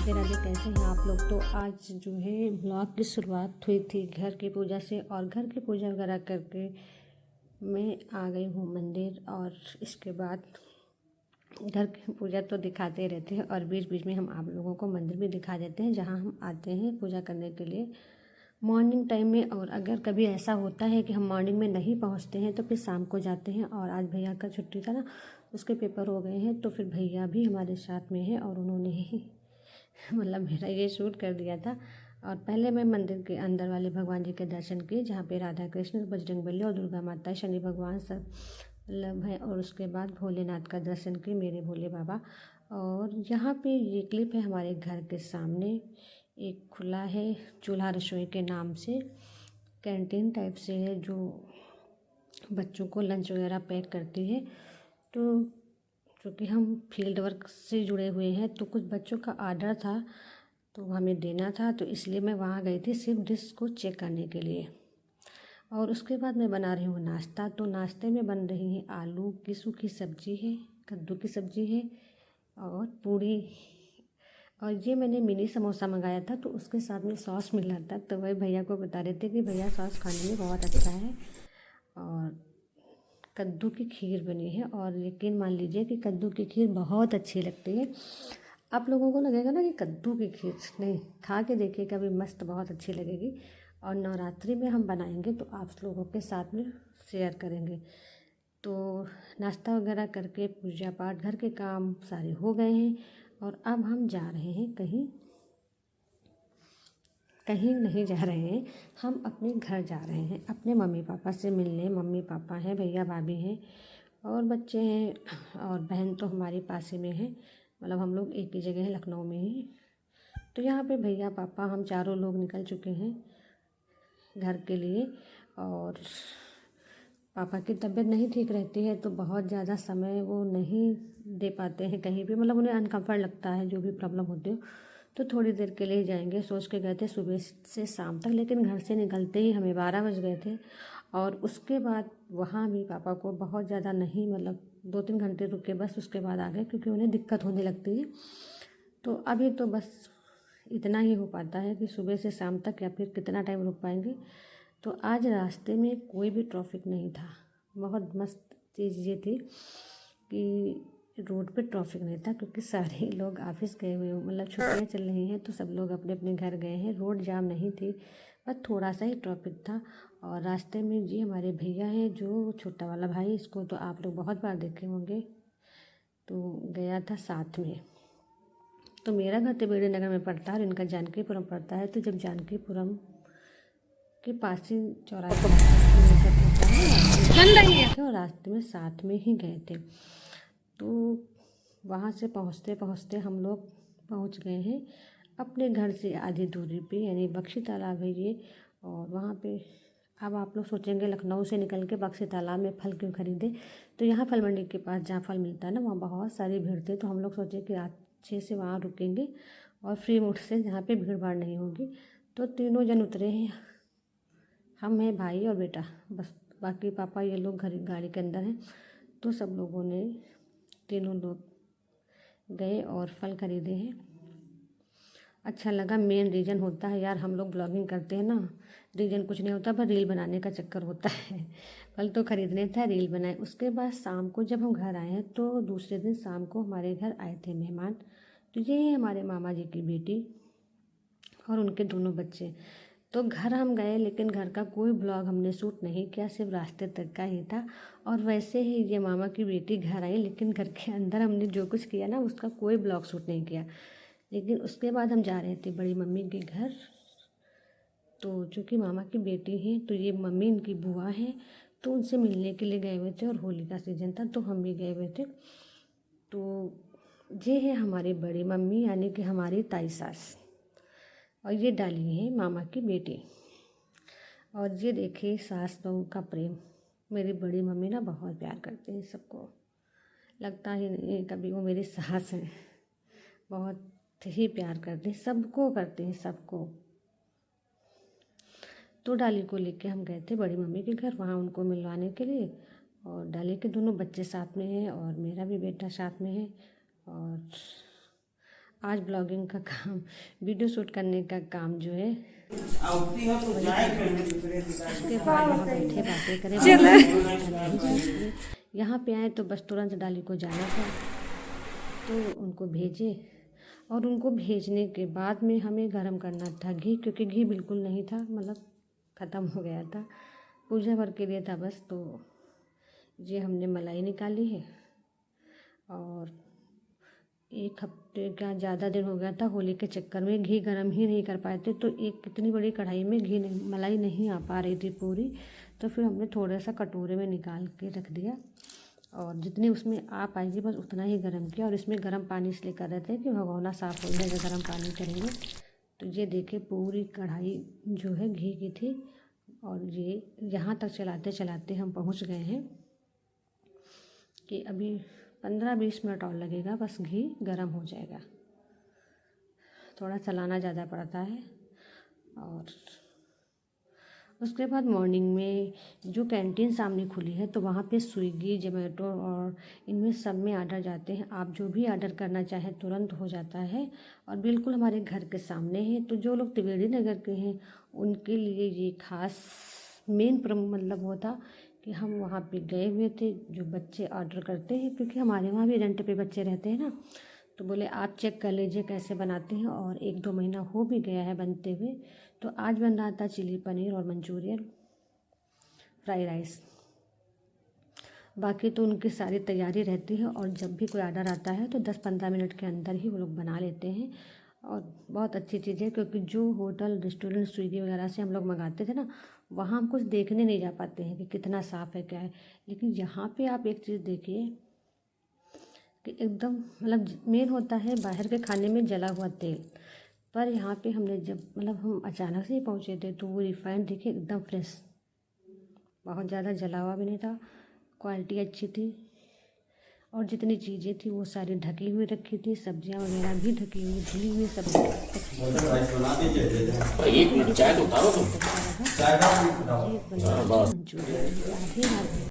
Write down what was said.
राधे राधे। कैसे हैं आप लोग। तो आज जो है ब्लॉग की शुरुआत हुई थी घर की पूजा से, और घर की पूजा वगैरह करके मैं आ गई हूँ मंदिर। और इसके बाद घर की पूजा तो दिखाते ही रहते हैं, और बीच बीच में हम आप लोगों को मंदिर भी दिखा देते हैं जहाँ हम आते हैं पूजा करने के लिए मॉर्निंग टाइम में। और अगर कभी ऐसा होता है कि हम मॉर्निंग में नहीं पहुँचते हैं तो फिर शाम को जाते हैं। और आज भैया का छुट्टी था ना, उसके पेपर हो गए हैं, तो फिर भैया भी हमारे साथ में है और उन्होंने ही मतलब मेरा ये शूट कर दिया था। और पहले मैं मंदिर के अंदर वाले भगवान जी के दर्शन किए, जहाँ पे राधा कृष्ण, बजरंगबली और दुर्गा माता, शनि भगवान सब मतलब है। और उसके बाद भोलेनाथ का दर्शन किए, मेरे भोले बाबा। और यहाँ पे ये क्लिप है हमारे घर के सामने एक खुला है चूल्हा रसोई के नाम से, कैंटीन टाइप से है, जो बच्चों को लंच वगैरह पैक करती है। तो क्योंकि हम फील्ड वर्क से जुड़े हुए हैं तो कुछ बच्चों का ऑर्डर था तो हमें देना था, तो इसलिए मैं वहाँ गई थी सिर्फ डिश को चेक करने के लिए। और उसके बाद मैं बना रही हूँ नाश्ता। तो नाश्ते में बन रही है आलू की सूखी सब्जी है, कद्दू की सब्जी है और पूड़ी। और ये मैंने मिनी समोसा मंगाया था, तो उसके साथ में सॉस मिला था, तो वही भैया को बता रहे थे कि भैया सॉस खाने में बहुत अच्छा है। और कद्दू की खीर बनी है, और यकीन मान लीजिए कि कद्दू की खीर बहुत अच्छी लगती है। आप लोगों को लगेगा ना कि कद्दू की खीर, नहीं, खा के देखिए कभी, मस्त बहुत अच्छी लगेगी। और नवरात्रि में हम बनाएंगे तो आप लोगों के साथ में शेयर करेंगे। तो नाश्ता वगैरह करके पूजा पाठ घर के काम सारे हो गए हैं, और अब हम जा रहे हैं कहीं, कहीं नहीं जा रहे हैं, हम अपने घर जा रहे हैं अपने मम्मी पापा से मिलने। मम्मी पापा हैं, भैया भाभी हैं और बच्चे हैं, और बहन तो हमारी पास ही में है, मतलब हम लोग एक ही जगह हैं, लखनऊ में ही। तो यहाँ पे भैया पापा हम चारों लोग निकल चुके हैं घर के लिए। और पापा की तबीयत नहीं ठीक रहती है, तो बहुत ज़्यादा समय वो नहीं दे पाते हैं कहीं भी, मतलब उन्हें अनकम्फर्ट लगता है जो भी प्रॉब्लम होती हो। तो थोड़ी देर के लिए जाएंगे सोच के गए थे सुबह से शाम तक, लेकिन घर से निकलते ही हमें 12 बज गए थे। और उसके बाद वहाँ भी पापा को बहुत ज़्यादा नहीं, मतलब 2-3 घंटे रुके बस, उसके बाद आ गए क्योंकि उन्हें दिक्कत होने लगती है। तो अभी तो बस इतना ही हो पाता है कि सुबह से शाम तक, या फिर कितना टाइम रुक पाएंगे। तो आज रास्ते में कोई भी ट्रैफिक नहीं था। बहुत मस्त चीज़ ये थी कि रोड पे ट्रैफिक नहीं था, क्योंकि सारे लोग ऑफिस गए हुए, मतलब छुट्टियाँ चल रही हैं तो सब लोग अपने अपने घर गए हैं। रोड जाम नहीं थी, बस थोड़ा सा ही ट्रैफिक था। और रास्ते में जी हमारे भैया हैं, जो छोटा वाला भाई, इसको तो आप लोग बहुत बार देखे होंगे, तो गया था साथ में। तो मेरा घर त्रिवेणी नगर में पड़ता है और इनका जानकीपुरम पड़ता है। तो जब जानकीपुरम के पास ही चौराहे चल रही है, और रास्ते में साथ में ही गए थे। तो वहाँ से पहुँचते पहुँचते हम लोग पहुँच गए हैं अपने घर से आधी दूरी पे, यानी बख्शी तालाब है ये। और वहाँ पे अब आप लोग सोचेंगे लखनऊ से निकल के बख्शी तालाब में फल क्यों खरीदे। तो यहाँ फल मंडी के पास जहाँ फल मिलता है ना, वहाँ बहुत सारी भीड़ थी, तो हम लोग सोचे कि रात 6 से वहाँ रुकेंगे और फ्री मूड से, जहाँ पे भीड़ भाड़ नहीं होगी। तो तीनों जन उतरे हैं, हम हैं, भाई और बेटा, बस। बाकी पापा ये लोग घर गाड़ी के अंदर हैं। तो सब लोगों ने, तीनों लोग गए और फल खरीदे हैं। अच्छा लगा। मेन रीज़न होता है यार, हम लोग ब्लॉगिंग करते हैं ना, रीज़न कुछ नहीं होता, पर रील बनाने का चक्कर होता है। फल तो खरीदने था, रील बनाए। उसके बाद शाम को जब हम घर आए हैं, तो दूसरे दिन शाम को हमारे घर आए थे मेहमान। तो ये हमारे मामा जी की बेटी और उनके दोनों बच्चे। तो घर हम गए, लेकिन घर का कोई ब्लॉग हमने शूट नहीं किया, सिर्फ रास्ते तक का ही था। और वैसे ही ये मामा की बेटी घर आई, लेकिन घर के अंदर हमने जो कुछ किया ना, उसका कोई ब्लॉग शूट नहीं किया। लेकिन उसके बाद हम जा रहे थे बड़ी मम्मी के घर। तो चूँकि मामा की बेटी है, तो ये मम्मी इनकी बुआ है, तो उनसे मिलने के लिए गए हुए थे, और होली का सीज़न था तो हम भी गए हुए थे। तो ये है हमारी बड़ी मम्मी, यानी कि हमारी ताई सास। और ये डाली है मामा की बेटी। और ये देखिए सास बहू का प्रेम। मेरी बड़ी मम्मी ना बहुत प्यार करती हैं सबको, लगता ही नहीं है कभी वो मेरी सास हैं। बहुत ही प्यार करती हैं, सबको करती हैं, सबको। तो डाली को लेके हम गए थे बड़ी मम्मी के घर, वहाँ उनको मिलवाने के लिए। और डाली के दोनों बच्चे साथ में हैं, और मेरा भी बेटा साथ में है। और आज ब्लॉगिंग का काम, वीडियो शूट करने का काम जो है उसके बाद वहाँ बैठे बातें करें। यहाँ पे आए तो बस तुरंत डाली को जाना था, तो उनको भेजे और उनको भेजने के बाद में हमें गरम करना था घी, क्योंकि घी बिल्कुल नहीं था, मतलब ख़त्म हो गया था, पूजा भर के लिए था बस। तो ये हमने मलाई निकाली है और 1 हफ्ते का ज़्यादा दिन हो गया था, होली के चक्कर में घी गरम ही नहीं कर पाए थे, तो एक इतनी बड़ी कढ़ाई में घी नहीं, मलाई नहीं आ पा रही थी पूरी, तो फिर हमने थोड़ा सा कटोरे में निकाल के रख दिया और जितनी उसमें आ पाएगी बस उतना ही गर्म किया। और इसमें गर्म पानी इसलिए कर रहे थे कि भगोना साफ़ हो जाएगा गर्म पानी करेंगे। तो ये देखिए पूरी कढ़ाई जो है घी की थी और ये यहाँ तक चलाते चलाते हम पहुँच गए हैं कि अभी 15-20 मिनट और लगेगा, बस घी गर्म हो जाएगा। थोड़ा चलाना ज़्यादा पड़ता है। और उसके बाद मॉर्निंग में जो कैंटीन सामने खुली है तो वहाँ पे स्विगी, जोमेटो और इनमें सब में आर्डर जाते हैं। आप जो भी आर्डर करना चाहें तुरंत हो जाता है और बिल्कुल हमारे घर के सामने है। तो जो लोग त्रिवेणी नगर के हैं उनके लिए ये खास मेन मतलब होता कि हम वहाँ पे गए हुए थे। जो बच्चे ऑर्डर करते हैं, क्योंकि हमारे वहाँ भी रेंट पे बच्चे रहते हैं ना, तो बोले आप चेक कर लीजिए कैसे बनाते हैं, और 1-2 महीना हो भी गया है बनते हुए। तो आज बन रहा था चिली पनीर और मंचूरियन, फ्राई राइस। बाकी तो उनकी सारी तैयारी रहती है और जब भी कोई ऑर्डर आता है तो 10-15 मिनट के अंदर ही वो लोग बना लेते हैं। और बहुत अच्छी चीज़ है, क्योंकि जो होटल, रेस्टोरेंट, स्विगी वगैरह से हम लोग मंगाते थे ना, वहाँ हम कुछ देखने नहीं जा पाते हैं कि कितना साफ़ है क्या है। लेकिन यहाँ पे आप एक चीज़ देखिए कि एकदम मतलब मेन होता है बाहर के खाने में जला हुआ तेल, पर यहाँ पे हमने जब हम अचानक से ही पहुँचे थे तो वो रिफाइंड देखिए एकदम फ्रेश, बहुत ज़्यादा जला हुआ भी नहीं था, क्वालिटी अच्छी थी और जितनी चीज़ें थी वो सारी ढकी हुई रखी थी, सब्जियां वगैरह भी ढकी हुई, धुली हुई सब्जी।